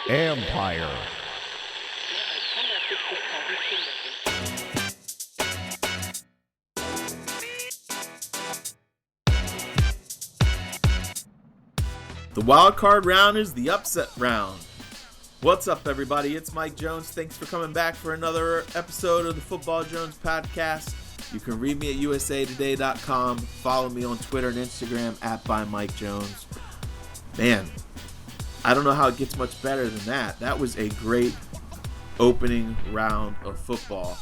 Empire. The wild card round is the upset round. What's up, everybody? It's Mike Jones. Thanks for coming back for another episode of the Football Jones podcast. You can read me at usatoday.com. Follow me on Twitter and Instagram at @ByMikeJones. Man, I don't know how it gets much better than that. That was a great opening round of football.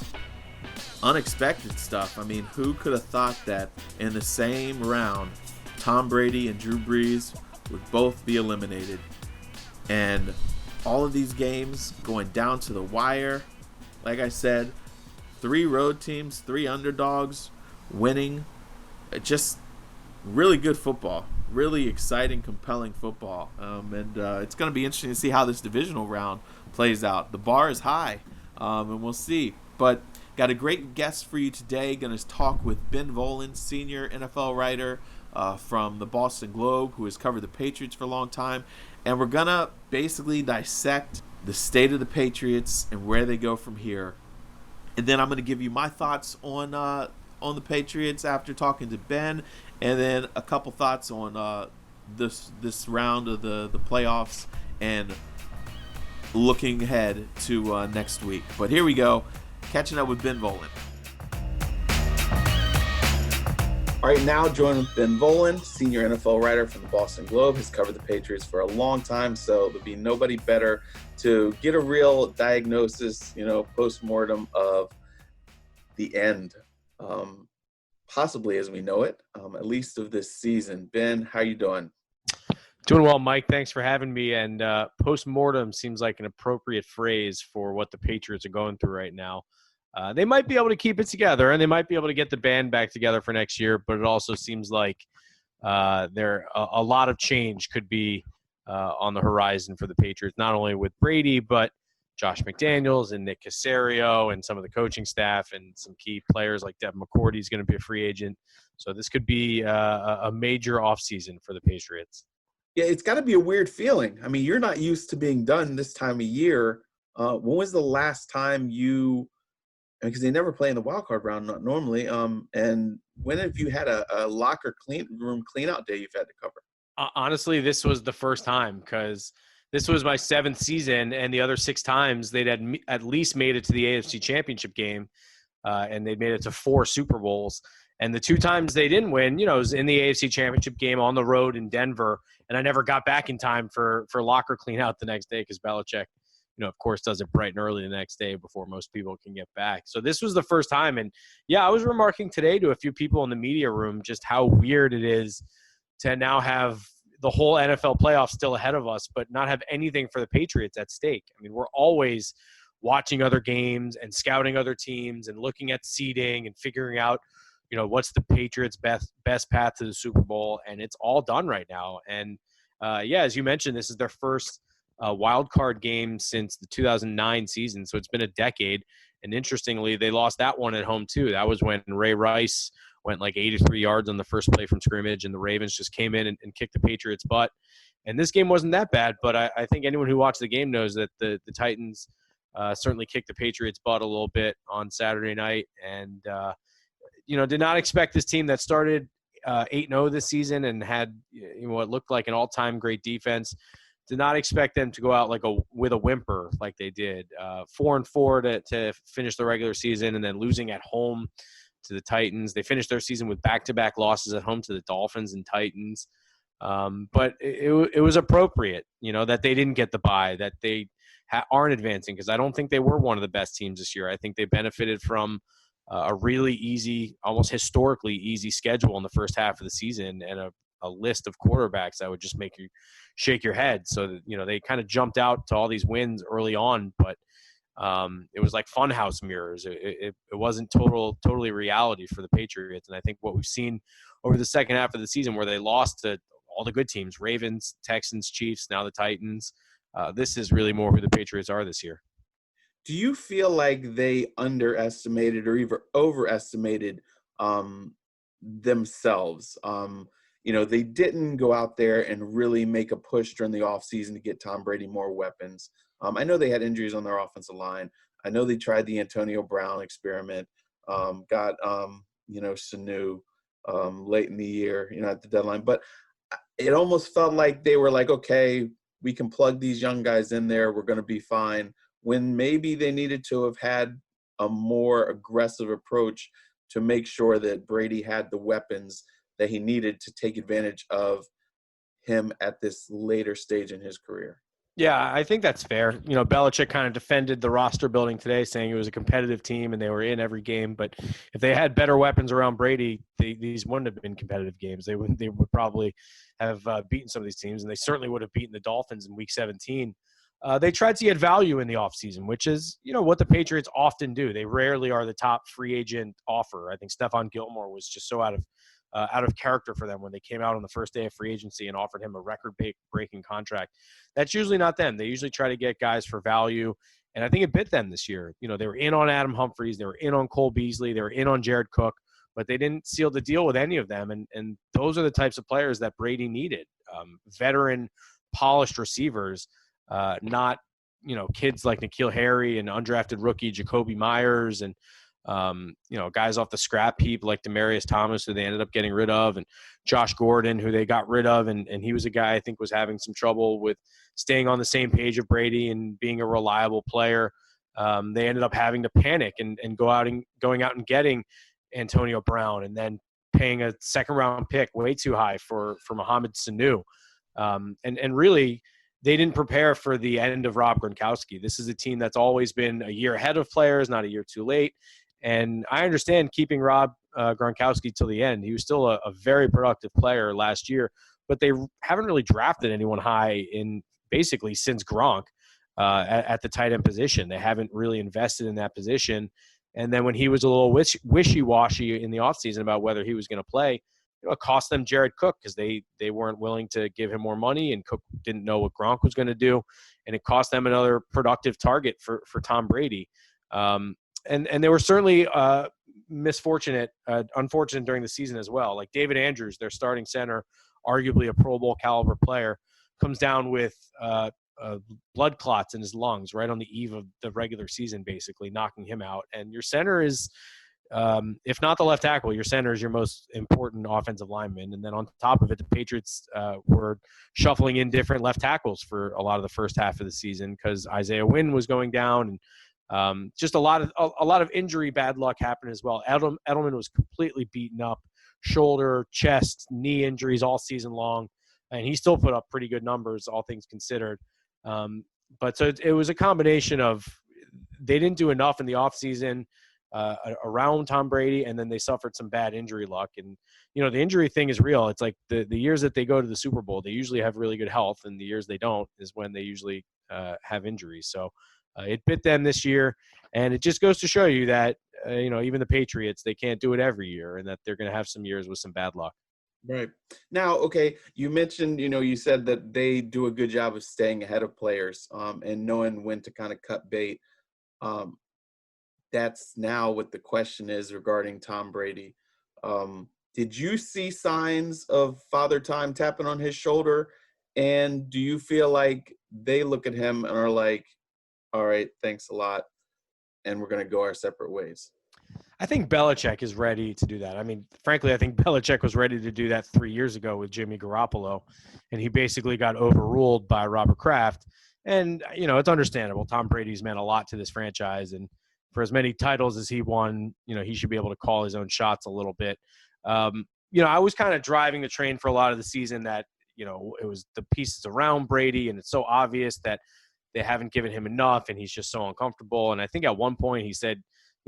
Unexpected stuff. I mean, who could have thought that in the same round, Tom Brady and Drew Brees would both be eliminated? And all of these games going down to the wire. Like I said, 3 road teams, 3 underdogs winning. Just really good football. Really exciting, compelling football. And it's going to be interesting to see how this divisional round plays out. The bar is high, and we'll see. But got a great guest for you today. Going to talk with Ben Violin, senior NFL writer from the Boston Globe, who has covered the Patriots for a long time. And we're going to basically dissect the state of the Patriots and where they go from here. And then I'm going to give you my thoughts on the Patriots after talking to Ben, and then a couple thoughts on this round of the playoffs and looking ahead to next week. But here we go, catching up with Ben Violin. All right, now joined with Ben Violin, senior NFL writer from the Boston Globe. Has covered the Patriots for a long time, so there'll be nobody better to get a real diagnosis, post-mortem of the end, possibly as we know it, at least of this season. Ben, how you doing? Doing well, Mike. Thanks for having me. And post-mortem seems like an appropriate phrase for what the Patriots are going through right now. They might be able to keep it together, and they might be able to get the band back together for next year, but it also seems like a lot of change could be on the horizon for the Patriots, not only with Brady, but Josh McDaniels and Nick Caserio and some of the coaching staff and some key players like Devin McCourty is going to be a free agent. So this could be a major offseason for the Patriots. Yeah, it's got to be a weird feeling. I mean, you're not used to being done this time of year. When was the last time because they never play in the wild card round, not normally. And when have you had a locker room cleanout day you've had to cover? Honestly, this was the first time because this was my 7th season, and the other 6 times they'd at least made it to the AFC Championship game, and they'd made it to 4 Super Bowls. And the 2 times they didn't win, it was in the AFC Championship game on the road in Denver, and I never got back in time for locker cleanout the next day because Belichick, of course, does it bright and early the next day before most people can get back. So this was the first time. And, yeah, I was remarking today to a few people in the media room just how weird it is to now have the whole NFL playoffs still ahead of us, but not have anything for the Patriots at stake. I mean, we're always watching other games and scouting other teams and looking at seeding and figuring out, what's the Patriots' best path to the Super Bowl. And it's all done right now. And, as you mentioned, this is their first wild card game since the 2009 season. So it's been a decade. And interestingly, they lost that one at home too. That was when Ray Rice went like 83 yards on the first play from scrimmage, and the Ravens just came in and kicked the Patriots' butt. And this game wasn't that bad, but I think anyone who watched the game knows that the Titans certainly kicked the Patriots' butt a little bit on Saturday night. And, did not expect this team that started 8-0 this season and had what looked like an all-time great defense. Did not expect them to go out with a whimper like they did. 4-4 to finish the regular season, and then losing at home to the Titans. They finished their season with back-to-back losses at home to the Dolphins and Titans. But it was appropriate, that they didn't get the bye, that they aren't advancing, because I don't think they were one of the best teams this year. I think they benefited from a really easy, almost historically easy schedule in the first half of the season, and a list of quarterbacks that would just make you shake your head. So that, they kind of jumped out to all these wins early on, but it was like funhouse mirrors. It wasn't totally reality for the Patriots. And I think what we've seen over the second half of the season, where they lost to all the good teams, Ravens, Texans, Chiefs, now the Titans, this is really more who the Patriots are this year. Do you feel like they underestimated or even overestimated themselves? they didn't go out there and really make a push during the offseason to get Tom Brady more weapons. I know they had injuries on their offensive line. I know they tried the Antonio Brown experiment, got, Sanu late in the year, at the deadline. But it almost felt like they were like, okay, we can plug these young guys in there. We're going to be fine. When maybe they needed to have had a more aggressive approach to make sure that Brady had the weapons that he needed to take advantage of him at this later stage in his career. Yeah, I think that's fair. Belichick kind of defended the roster building today, saying it was a competitive team and they were in every game. But if they had better weapons around Brady, these wouldn't have been competitive games. They would probably have beaten some of these teams, and they certainly would have beaten the Dolphins in Week 17. They tried to get value in the offseason, which is, what the Patriots often do. They rarely are the top free agent offer. I think Stephon Gilmore was just so out of character for them when they came out on the first day of free agency and offered him a record-breaking contract. That's usually not them. They usually try to get guys for value, and I think it bit them this year. They were in on Adam Humphries. They were in on Cole Beasley. They were in on Jared Cook, but they didn't seal the deal with any of them, and those are the types of players that Brady needed. Veteran, polished receivers, not, kids like N'Keal Harry and undrafted rookie Jacoby Myers and guys off the scrap heap like Demaryius Thomas, who they ended up getting rid of, and Josh Gordon, who they got rid of. And he was a guy I think was having some trouble with staying on the same page of Brady and being a reliable player. They ended up having to panic and going out and getting Antonio Brown and then paying a second-round pick way too high for Mohamed Sanu. And really, they didn't prepare for the end of Rob Gronkowski. This is a team that's always been a year ahead of players, not a year too late. And I understand keeping Rob Gronkowski till the end. He was still a very productive player last year, but they haven't really drafted anyone high in basically since Gronk at the tight end position. They haven't really invested in that position. And then when he was a little wishy-washy in the offseason about whether he was going to play, it cost them Jared Cook because they weren't willing to give him more money, and Cook didn't know what Gronk was going to do, and it cost them another productive target for Tom Brady. And they were certainly unfortunate during the season as well. Like David Andrews, their starting center, arguably a Pro Bowl caliber player, comes down with blood clots in his lungs right on the eve of the regular season, basically knocking him out. And your center is, if not the left tackle, your center is your most important offensive lineman. And then on top of it, the Patriots were shuffling in different left tackles for a lot of the first half of the season because Isaiah Wynn was going down, and just a lot of injury bad luck happened as well. Edelman was completely beaten up, shoulder, chest, knee injuries all season long, and he still put up pretty good numbers, all things considered. But so it was a combination of they didn't do enough in the offseason around Tom Brady, and then they suffered some bad injury luck. And, the injury thing is real. It's like the years that they go to the Super Bowl, they usually have really good health, and the years they don't is when they usually have injuries. So it bit them this year, and it just goes to show you that, even the Patriots, they can't do it every year, and that they're going to have some years with some bad luck. Right. Now, okay, you mentioned, you said that they do a good job of staying ahead of players and knowing when to kind of cut bait. That's now what the question is regarding Tom Brady. Did you see signs of Father Time tapping on his shoulder? And do you feel like they look at him and are like, all right, thanks a lot, and we're going to go our separate ways? I think Belichick is ready to do that. I mean, frankly, I think Belichick was ready to do that 3 years ago with Jimmy Garoppolo, and he basically got overruled by Robert Kraft. And, it's understandable. Tom Brady's meant a lot to this franchise, and for as many titles as he won, he should be able to call his own shots a little bit. I was kind of driving the train for a lot of the season that, it was the pieces around Brady, and it's so obvious that they haven't given him enough, and he's just so uncomfortable. And I think at one point he said,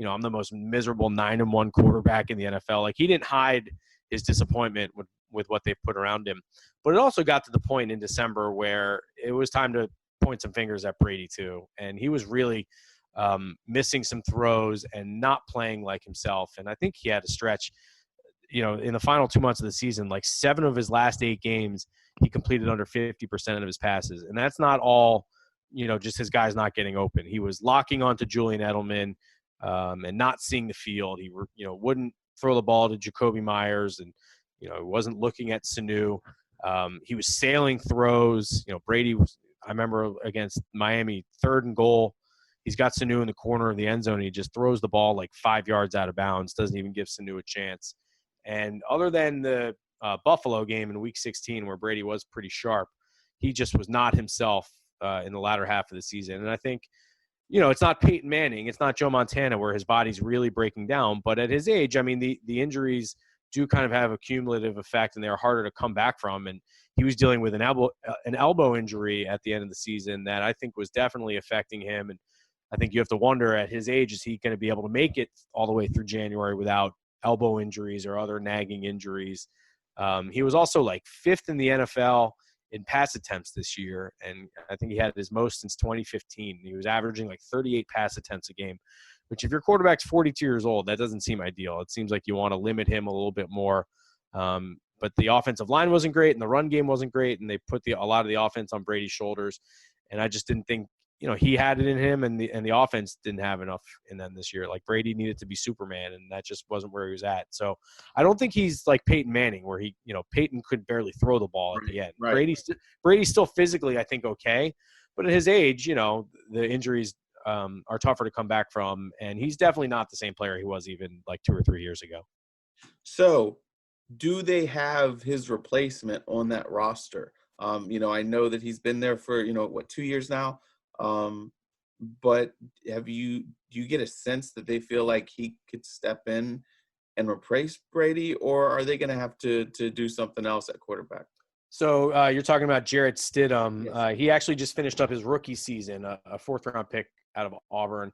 I'm the most miserable 9-1 quarterback in the NFL. Like, he didn't hide his disappointment with what they put around him. But it also got to the point in December where it was time to point some fingers at Brady too. And he was really missing some throws and not playing like himself. And I think he had a stretch, in the final 2 months of the season, like 7 of his last 8 games, he completed under 50% of his passes. And that's not all, just his guys not getting open. He was locking onto Julian Edelman, and not seeing the field. He wouldn't throw the ball to Jacoby Myers, and He wasn't looking at Sanu. He was sailing throws. Brady was, I remember against Miami, 3rd and goal. He's got Sanu in the corner of the end zone. And he just throws the ball like 5 yards out of bounds, doesn't even give Sanu a chance. And other than the Buffalo game in Week 16, where Brady was pretty sharp, he just was not himself in the latter half of the season. And I think, it's not Peyton Manning, it's not Joe Montana where his body's really breaking down. But at his age, I mean, the injuries do kind of have a cumulative effect, and they're harder to come back from. And he was dealing with an elbow injury at the end of the season that I think was definitely affecting him. And I think you have to wonder, at his age, is he going to be able to make it all the way through January without elbow injuries or other nagging injuries? He was also like 5th in the NFL in pass attempts this year, and I think he had his most since 2015. He was averaging like 38 pass attempts a game, which if your quarterback's 42 years old, that doesn't seem ideal. It seems like you want to limit him a little bit more. But the offensive line wasn't great, and the run game wasn't great, and they put a lot of the offense on Brady's shoulders. And I just didn't think, he had it in him, and the offense didn't have enough in them this year. Like, Brady needed to be Superman, and that just wasn't where he was at. So I don't think he's like Peyton Manning, where Peyton could barely throw the ball at the end. Right. Brady's still physically, I think, okay, but at his age, the injuries are tougher to come back from, and he's definitely not the same player he was even like 2 or 3 years ago. So, do they have his replacement on that roster? I know that he's been there for 2 years now. But do you get a sense that they feel like he could step in and replace Brady, or are they going to have to do something else at quarterback? So you're talking about Jarrett Stidham. Yes. He actually just finished up his rookie season, a 4th-round pick out of Auburn.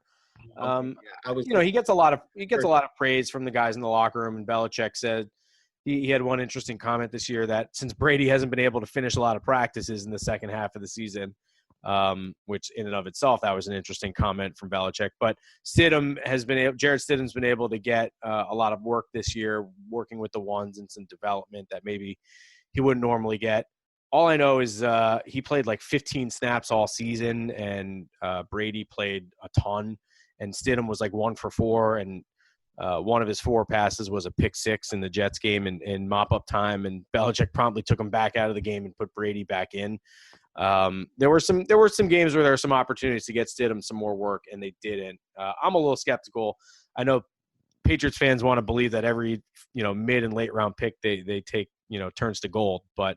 He gets a lot of praise from the guys in the locker room, and Belichick said he had one interesting comment this year that since Brady hasn't been able to finish a lot of practices in the second half of the season, which in and of itself, that was an interesting comment from Belichick. But Jarrett Stidham's been able to get a lot of work this year, working with the ones and some development that maybe he wouldn't normally get. All I know is he played like 15 snaps all season, and Brady played a ton. And Stidham was like 1 for 4, and one of his 4 passes was a pick 6 in the Jets game in mop-up time, and Belichick promptly took him back out of the game and put Brady back in. There were some games where there were some opportunities to get Stidham some more work, and they didn't. I'm a little skeptical. I know Patriots fans want to believe that every mid and late round pick they take turns to gold, but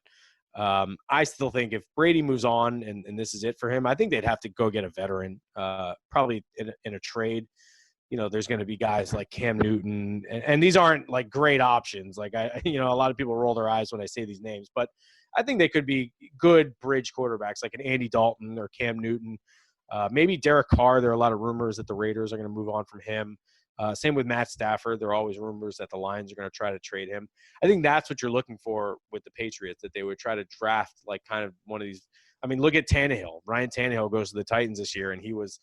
I still think if Brady moves on and this is it for him, I think they'd have to go get a veteran, probably in a trade. There's going to be guys like Cam Newton, and these aren't like great options. Like a lot of people roll their eyes when I say these names, but I think they could be good bridge quarterbacks, like an Andy Dalton or Cam Newton, maybe Derek Carr. There are a lot of rumors that the Raiders are going to move on from him. Same with Matt Stafford. There are always rumors that the Lions are going to try to trade him. I think that's what you're looking for with the Patriots, that they would try to draft like kind of one of these. I mean, look at Tannehill. Ryan Tannehill goes to the Titans this year, and he was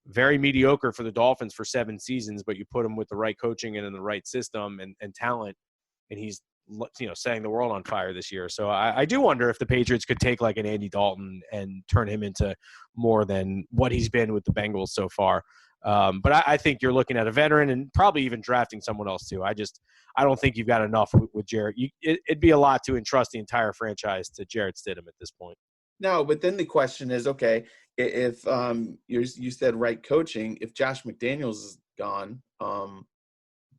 very mediocre for the Dolphins for 7 seasons, but you put him with the right coaching and in the right system and talent, and he's setting the world on fire this year. So I do wonder if the Patriots could take like an Andy Dalton and turn him into more than what he's been with the Bengals so far. But I think you're looking at a veteran and probably even drafting someone else too. I don't think you've got enough with Jarrett. It'd be a lot to entrust the entire franchise to Jarrett Stidham at this point. No, but then the question is, okay, if you said right coaching, if Josh McDaniels is gone,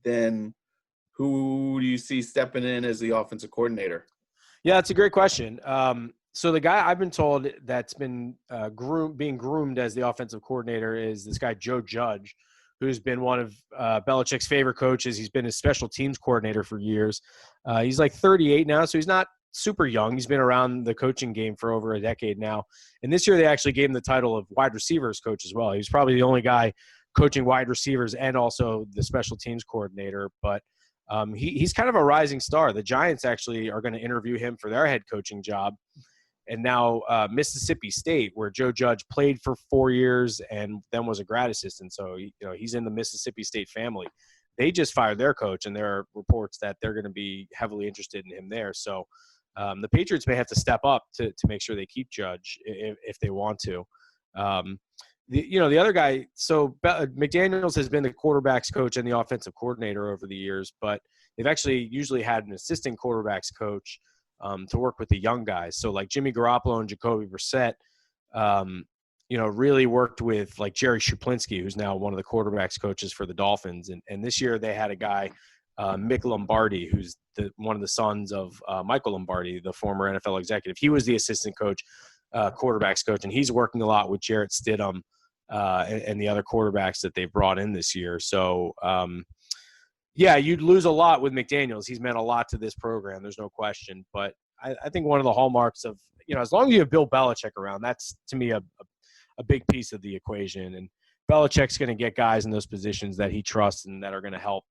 then who do you see stepping in as the offensive coordinator? Yeah, that's a great question. So the guy I've been told that's been being groomed as the offensive coordinator is this guy, Joe Judge, who's been one of Belichick's favorite coaches. He's been his special teams coordinator for years. He's like 38 now, so he's not super young. He's been around the coaching game for over a decade now. And this year they actually gave him the title of wide receivers coach as well. He was probably the only guy coaching wide receivers and also the special teams coordinator. But he's kind of a rising star. The Giants actually are going to interview him for their head coaching job. And now Mississippi State, where Joe Judge played for 4 years and then was a grad assistant. So, he's in the Mississippi State family. They just fired their coach, and there are reports that they're going to be heavily interested in him there. So the Patriots may have to step up to make sure they keep Judge if they want to. The other guy, so McDaniels has been the quarterback's coach and the offensive coordinator over the years, but they've actually usually had an assistant quarterbacks coach to work with the young guys. So like Jimmy Garoppolo and Jacoby Brissett, really worked with like Jerry Shuplinski, who's now one of the quarterbacks coaches for the Dolphins. And this year they had a guy, Mick Lombardi, who's one of the sons of Michael Lombardi, the former NFL executive. He was the assistant coach, quarterbacks coach, and he's working a lot with Jarrett Stidham and the other quarterbacks that they've brought in this year. So, you'd lose a lot with McDaniels. He's meant a lot to this program. There's no question. But I think one of the hallmarks of, as long as you have Bill Belichick around, that's to me a big piece of the equation. And Belichick's going to get guys in those positions that he trusts and that are going to help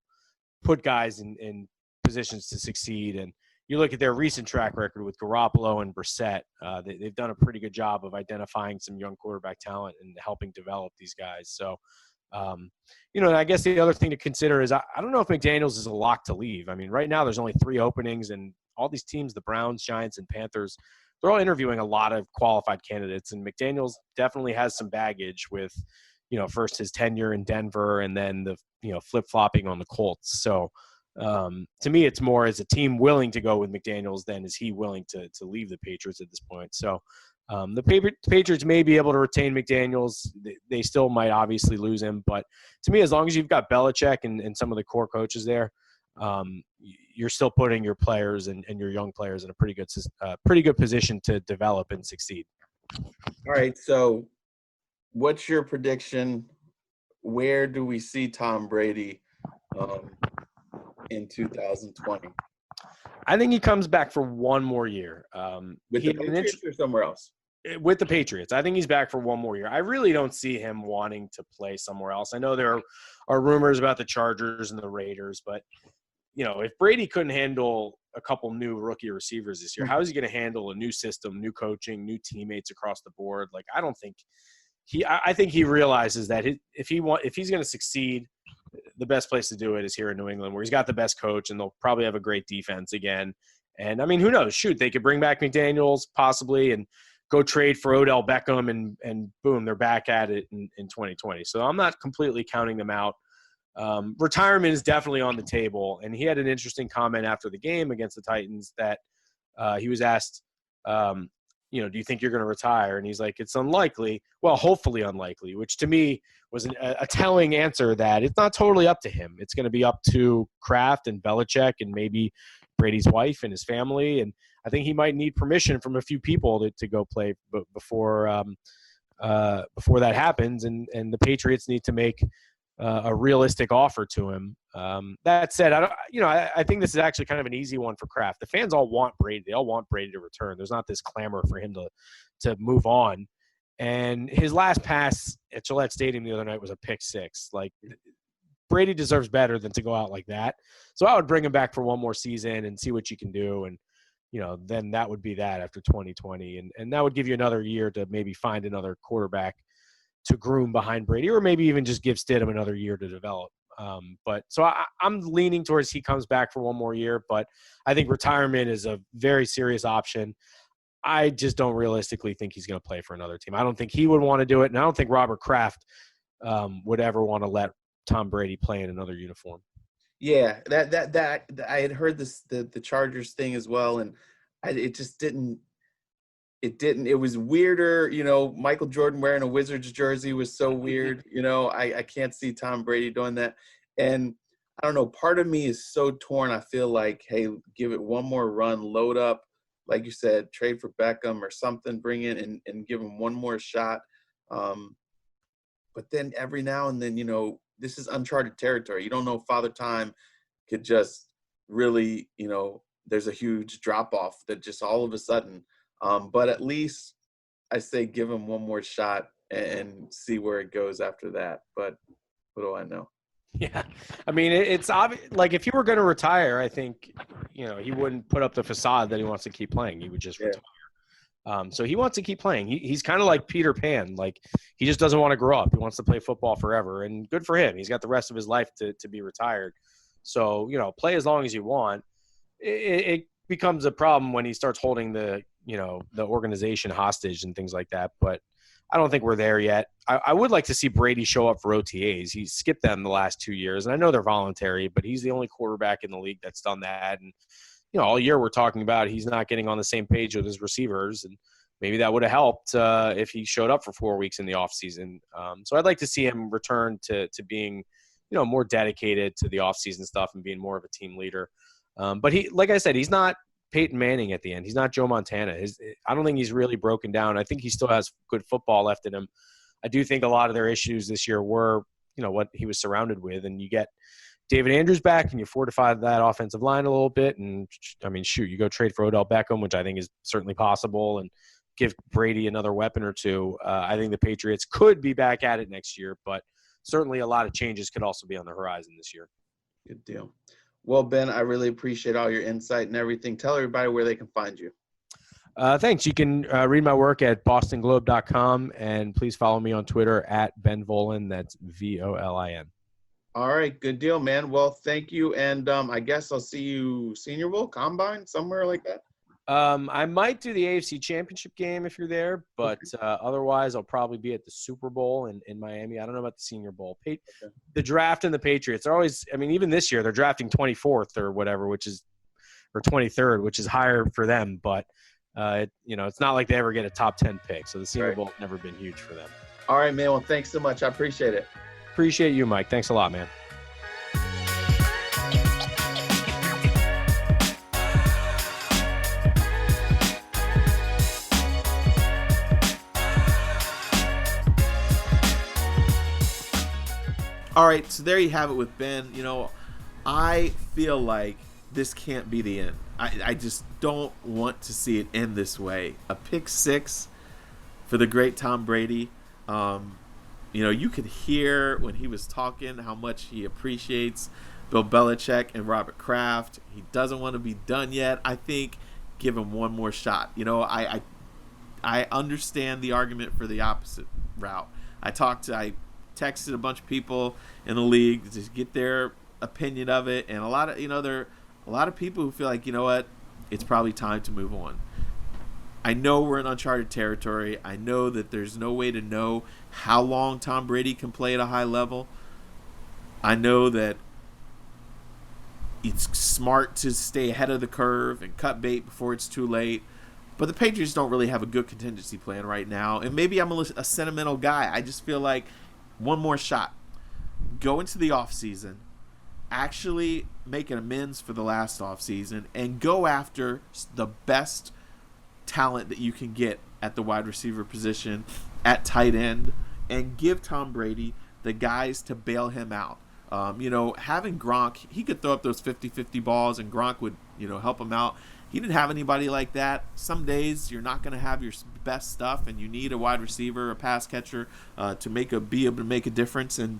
put guys in positions to succeed. And you look at their recent track record with Garoppolo and Brissett, they've done a pretty good job of identifying some young quarterback talent and helping develop these guys. So, I guess the other thing to consider is I don't know if McDaniels is a lock to leave. I mean, right now there's only 3 openings, and all these teams, the Browns, Giants, and Panthers, they're all interviewing a lot of qualified candidates. And McDaniels definitely has some baggage with, first his tenure in Denver and then the, flip-flopping on the Colts. So to me, it's more as a team willing to go with McDaniels than is he willing to leave the Patriots at this point. So the Patriots may be able to retain McDaniels. They still might obviously lose him. But to me, as long as you've got Belichick and some of the core coaches there, you're still putting your players and your young players in a pretty good position to develop and succeed. All right. So what's your prediction? Where do we see Tom Brady in 2020? I think he comes back for one more year. With the Patriots or somewhere else? With the Patriots. I think he's back for one more year. I really don't see him wanting to play somewhere else. I know there are rumors about the Chargers and the Raiders, but, if Brady couldn't handle a couple new rookie receivers this year, how is he going to handle a new system, new coaching, new teammates across the board? Like, I think he realizes that if he's going to succeed, the best place to do it is here in New England, where he's got the best coach and they'll probably have a great defense again. And I mean, who knows? Shoot, they could bring back McDaniels possibly and go trade for Odell Beckham and boom, they're back at it in 2020. So I'm not completely counting them out. Retirement is definitely on the table. And he had an interesting comment after the game against the Titans that he was asked, do you think you're going to retire? And he's like, it's unlikely. Well, hopefully unlikely, which to me was a telling answer that it's not totally up to him. It's going to be up to Kraft and Belichick and maybe Brady's wife and his family. And I think he might need permission from a few people to go play before that happens. And the Patriots need to make a realistic offer to him. That said, I think this is actually kind of an easy one for Kraft. The fans all want Brady. They all want Brady to return. There's not this clamor for him to move on. And his last pass at Gillette Stadium the other night was a pick six. Like, Brady deserves better than to go out like that. So I would bring him back for one more season and see what you can do. And, then that would be that after 2020. And that would give you another year to maybe find another quarterback to groom behind Brady, or maybe even just give Stidham another year to develop. But so I'm leaning towards he comes back for one more year, but I think retirement is a very serious option. I just don't realistically think he's going to play for another team. I don't think he would want to do it, and I don't think Robert Kraft would ever want to let Tom Brady play in another uniform. Yeah, that I had heard the Chargers thing as well, and it just didn't. It was weirder, Michael Jordan wearing a Wizards jersey was so weird. I can't see Tom Brady doing that. And I don't know, part of me is so torn. I feel like, hey, give it one more run, load up, like you said, trade for Beckham or something, bring in and give him one more shot. But then every now and then, this is uncharted territory. You don't know if Father Time could just really, there's a huge drop off that just all of a sudden. But at least I say give him one more shot and see where it goes after that. But what do I know? Yeah. I mean, it's obvious. Like, if he were going to retire, I think, he wouldn't put up the facade that he wants to keep playing. He would just retire. So he wants to keep playing. He's kind of like Peter Pan. Like, he just doesn't want to grow up. He wants to play football forever. And good for him. He's got the rest of his life to be retired. So, play as long as you want. It becomes a problem when he starts holding the organization hostage and things like that. But I don't think we're there yet. I would like to see Brady show up for OTAs. He skipped them the last 2 years, and I know they're voluntary, but he's the only quarterback in the league that's done that. And all year we're talking about he's not getting on the same page with his receivers, and maybe that would have helped if he showed up for 4 weeks in the offseason. So I'd like to see him return to being, more dedicated to the offseason stuff and being more of a team leader. But he, like I said, he's not Peyton Manning at the end. He's not Joe Montana. I don't think he's really broken down. I think he still has good football left in him. I do think a lot of their issues this year were, what he was surrounded with, and you get David Andrews back and you fortify that offensive line a little bit. And I mean, shoot, you go trade for Odell Beckham, which I think is certainly possible, and give Brady another weapon or two. I think the Patriots could be back at it next year, but certainly a lot of changes could also be on the horizon this year. Good deal. Well, Ben, I really appreciate all your insight and everything. Tell everybody where they can find you. Thanks. You can read my work at bostonglobe.com, and please follow me on Twitter at Ben Violin. That's Volin. All right. Good deal, man. Well, thank you. And I guess I'll see you Senior Bowl, Combine, somewhere like that. I might do the AFC Championship game if you're there, but otherwise I'll probably be at the Super Bowl in Miami. I don't know about the Senior Bowl. The draft and the Patriots are always – I mean, even this year they're drafting 24th or whatever, or 23rd, which is higher for them. But, it's not like they ever get a top 10 pick. So the Senior Bowl has never been huge for them. All right, man. Well, thanks so much. I appreciate it. Appreciate you, Mike. Thanks a lot, man. All right, so there you have it with Ben. I feel like this can't be the end. I just don't want to see it end this way. A pick six for the great Tom Brady. You could hear when he was talking how much he appreciates Bill Belichick and Robert Kraft. He doesn't want to be done yet. I think give him one more shot. I understand the argument for the opposite route. I texted a bunch of people in the league to get their opinion of it, and a lot of people who feel like, it's probably time to move on. I know we're in uncharted territory. I know that there's no way to know how long Tom Brady can play at a high level. I know that it's smart to stay ahead of the curve and cut bait before it's too late. But the Patriots don't really have a good contingency plan right now. And maybe I'm a sentimental guy. I just feel like one more shot. Go into the offseason, actually make an amends for the last offseason, and go after the best talent that you can get at the wide receiver position, at tight end, and give Tom Brady the guys to bail him out. Having Gronk, he could throw up those 50-50 balls, and Gronk would, help him out. He didn't have anybody like that. Some days you're not going to have your best stuff, and you need a wide receiver, a pass catcher to be able to make a difference. And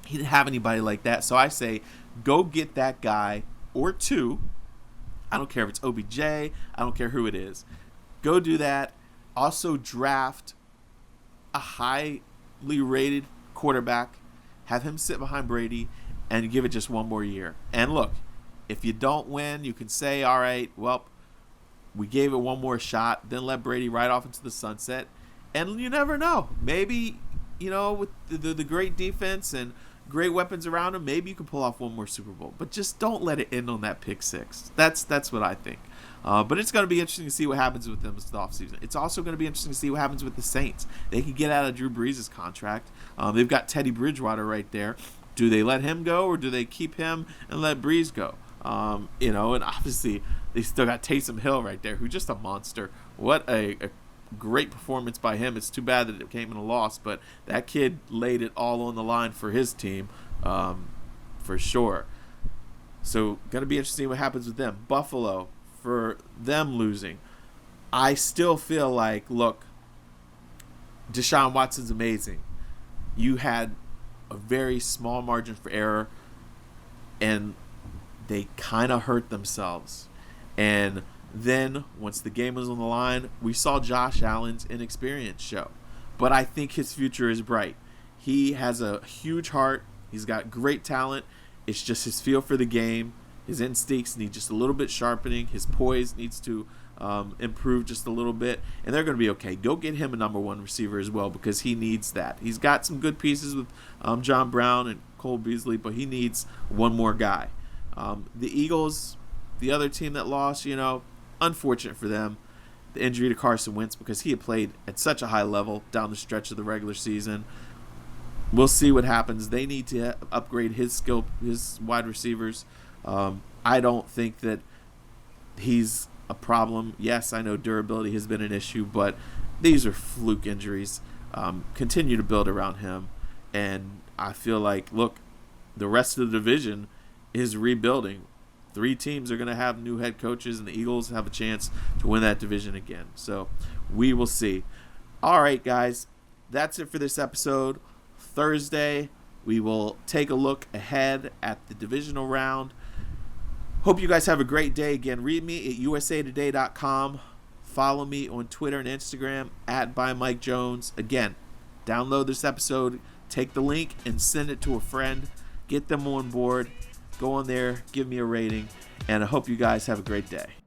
he didn't have anybody like that. So I say, go get that guy or two. I don't care if it's OBJ. I don't care who it is. Go do that. Also draft a highly rated quarterback. Have him sit behind Brady and give it just one more year. And look, if you don't win, you can say, all right, well, we gave it one more shot, then let Brady ride off into the sunset. And you never know. Maybe, with the great defense and great weapons around him, maybe you can pull off one more Super Bowl. But just don't let it end on that pick six. That's what I think. But it's going to be interesting to see what happens with them this offseason. It's also going to be interesting to see what happens with the Saints. They can get out of Drew Brees' contract. They've got Teddy Bridgewater right there. Do they let him go, or do they keep him and let Brees go? And obviously they still got Taysom Hill right there, who's just a monster. What a great performance by him. It's too bad that it came in a loss, but that kid laid it all on the line for his team, for sure. So going to be interesting what happens with them. Buffalo, for them losing, I still feel like, look, Deshaun Watson's amazing. You had a very small margin for error, and they kind of hurt themselves. And then once the game was on the line, we saw Josh Allen's inexperience show. But I think his future is bright. He has a huge heart. He's got great talent. It's just his feel for the game. His instincts need just a little bit sharpening. His poise needs to improve just a little bit, and they're going to be okay. Go get him a number one receiver as well, because he needs that. He's got some good pieces with John Brown and Cole Beasley, but he needs one more guy. The Eagles, the other team that lost, unfortunate for them, the injury to Carson Wentz, because he had played at such a high level down the stretch of the regular season. We'll see what happens. They need to upgrade his wide receivers. I don't think that he's a problem. Yes, I know durability has been an issue, but these are fluke injuries. Continue to build around him. And I feel like, look, the rest of the division is rebuilding. 3 teams are going to have new head coaches, and the Eagles have a chance to win that division again. So we will see. All right, guys, that's it for this episode. Thursday, we will take a look ahead at the divisional round. Hope you guys have a great day. Again, read me at usatoday.com. Follow me on Twitter and Instagram at @ByMikeJones. Again, download this episode, take the link, and send it to a friend. Get them on board. Go on there, give me a rating, and I hope you guys have a great day.